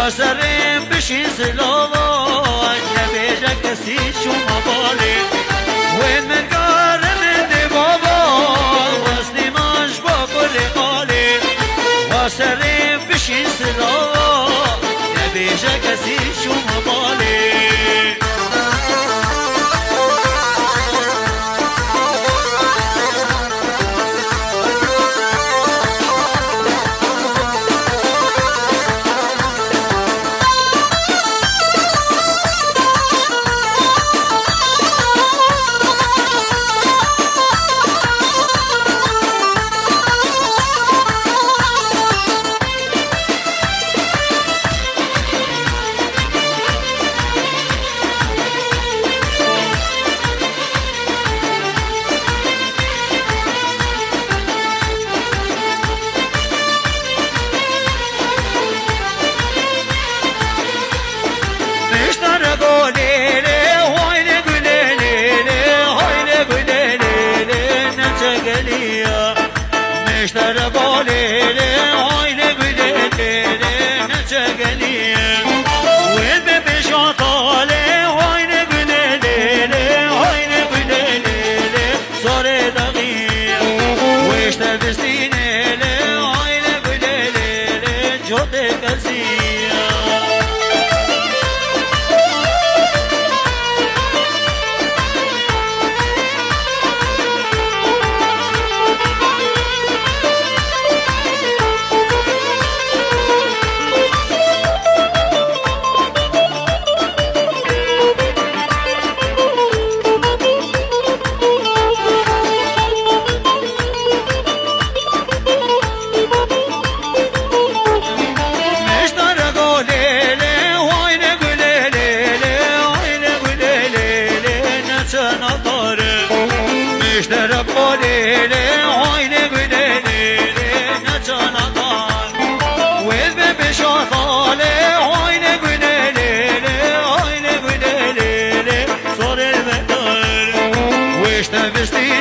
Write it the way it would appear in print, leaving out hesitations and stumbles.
وسرم بشین سلاوان نبیجه کسی شما بالی وین من گارم دی بابا واستی ماش با بلی قالی وسرم بشین سلاوان نبیجه کسی شما بالی مشتر باليلي هايلي قليلي نتشقلي وين ببشاطالي هايلي قليلي هايلي قليلي صاري دغير ويش تبستيني هايلي قليلي جوتي كزير مشتر باليلي هايلي قليلي نتانا طال ويل ببشاطالي هايلي قليلي هايلي قليلي صار المدار ويش تبستي